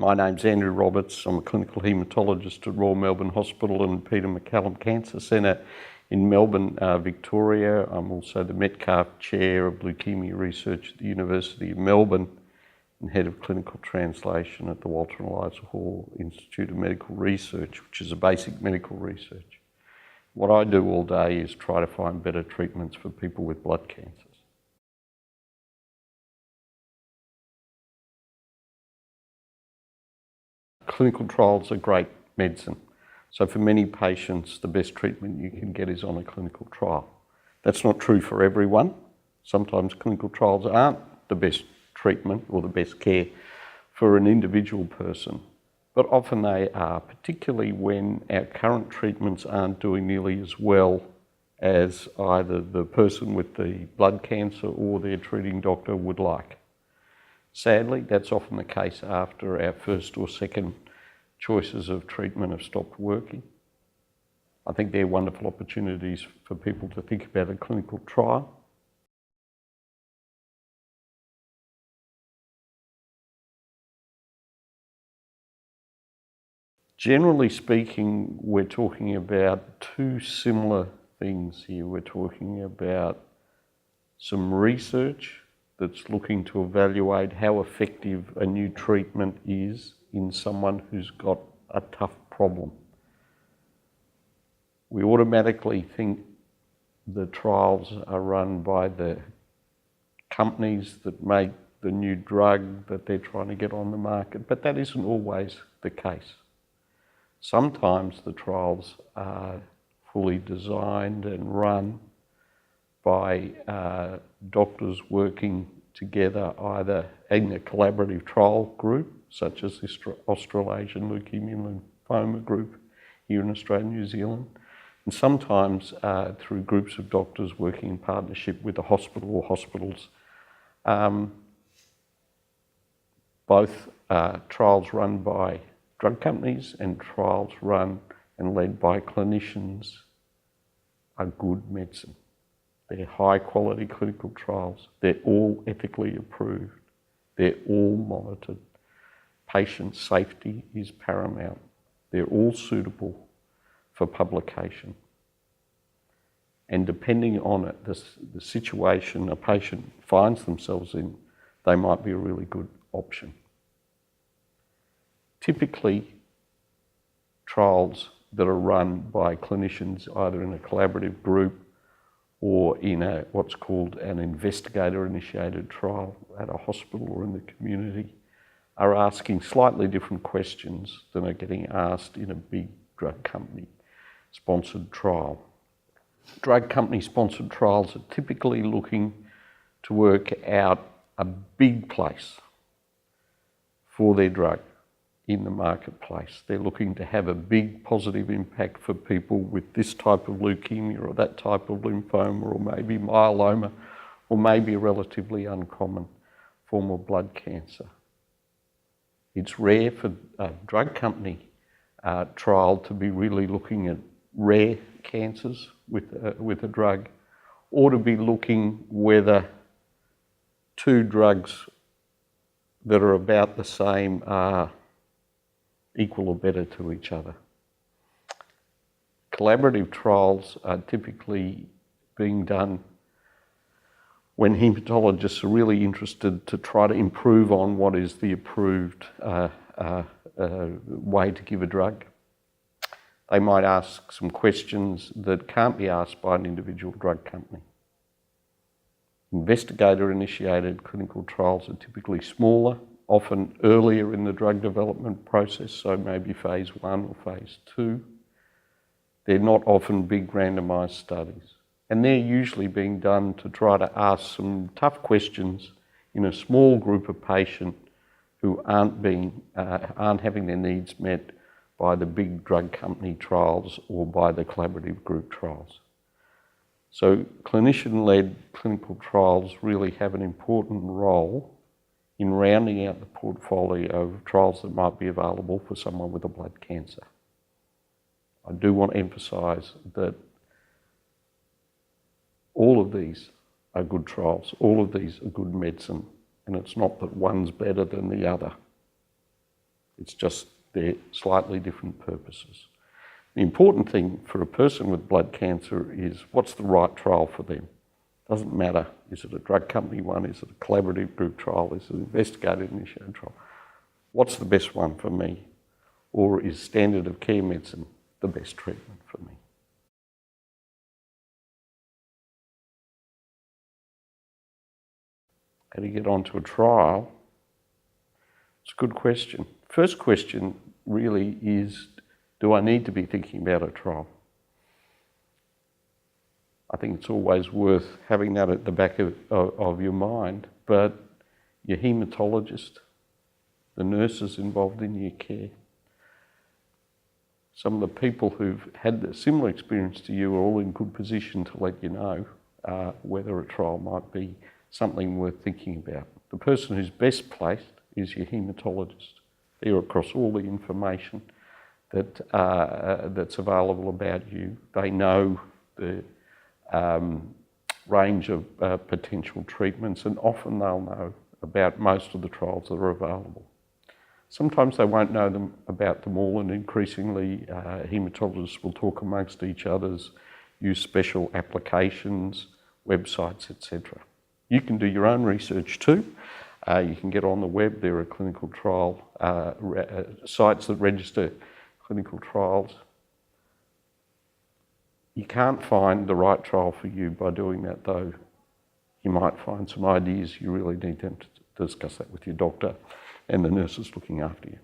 My name's Andrew Roberts. I'm a clinical haematologist at Royal Melbourne Hospital and Peter MacCallum Cancer Centre in Melbourne, Victoria. I'm also the Metcalf Chair of Leukaemia Research at the University of Melbourne and Head of Clinical Translation at the Walter and Eliza Hall Institute of Medical Research, which is a basic medical research. What I do all day is try to find better treatments for people with blood cancers. Clinical trials are great medicine. So for many patients, the best treatment you can get is on a clinical trial. That's not true for everyone. Sometimes clinical trials aren't the best treatment or the best care for an individual person, but often they are, particularly when our current treatments aren't doing nearly as well as either the person with the blood cancer or their treating doctor would like. Sadly, that's often the case after our first or second choices of treatment have stopped working. I think they're wonderful opportunities for people to think about a clinical trial. Generally speaking, we're talking about two similar things here. We're talking about some research that's looking to evaluate how effective a new treatment is in someone who's got a tough problem. We automatically think the trials are run by the companies that make the new drug that they're trying to get on the market, but that isn't always the case. Sometimes the trials are fully designed and run by doctors working together either in a collaborative trial group, such as the Australasian Leukaemia Lymphoma group here in Australia and New Zealand, and sometimes through groups of doctors working in partnership with a hospital or hospitals. Both trials run by drug companies and trials run and led by clinicians are good medicine. They're high quality clinical trials. They're all ethically approved. They're all monitored. Patient safety is paramount. They're all suitable for publication. And depending on it, the situation a patient finds themselves in, they might be a really good option. Typically, trials that are run by clinicians either in a collaborative group or in what's called an investigator-initiated trial at a hospital or in the community are asking slightly different questions than are getting asked in a big drug company-sponsored trial. Drug company-sponsored trials are typically looking to work out a big place for their drug in the marketplace. They're looking to have a big positive impact for people with this type of leukemia or that type of lymphoma or maybe myeloma or maybe a relatively uncommon form of blood cancer. It's rare for a drug company trial to be really looking at rare cancers with a drug, or to be looking whether two drugs that are about the same are equal or better to each other. Collaborative trials are typically being done when haematologists are really interested to try to improve on what is the approved way to give a drug. They might ask some questions that can't be asked by an individual drug company. Investigator-initiated clinical trials are typically smaller, often earlier in the drug development process, so maybe phase 1 or phase 2. They're not often big randomised studies. And they're usually being done to try to ask some tough questions in a small group of patients who aren't having their needs met by the big drug company trials or by the collaborative group trials. So clinician-led clinical trials really have an important role in rounding out the portfolio of trials that might be available for someone with a blood cancer. I do want to emphasise that all of these are good trials, all of these are good medicine, and it's not that one's better than the other. It's just they're slightly different purposes. The important thing for a person with blood cancer is what's the right trial for them. Doesn't matter, is it a drug company one, is it a collaborative group trial, is it an investigator-initiated trial? What's the best one for me? Or is standard of care medicine the best treatment for me? How do you get onto a trial? It's a good question. First question really is, do I need to be thinking about a trial? I think it's always worth having that at the back of your mind, but your haematologist, the nurses involved in your care, some of the people who've had a similar experience to you are all in good position to let you know whether a trial might be something worth thinking about. The person who's best placed is your haematologist. They're across all the information that's available about you. They know the range of potential treatments, and often they'll know about most of the trials that are available. Sometimes they won't know about them all, and increasingly haematologists will talk amongst each others, use special applications, websites, etc. You can do your own research too. You can get on the web. There are clinical trial sites that register clinical trials. You can't find the right trial for you by doing that, though. You might find some ideas. You really need to discuss that with your doctor and the nurses looking after you.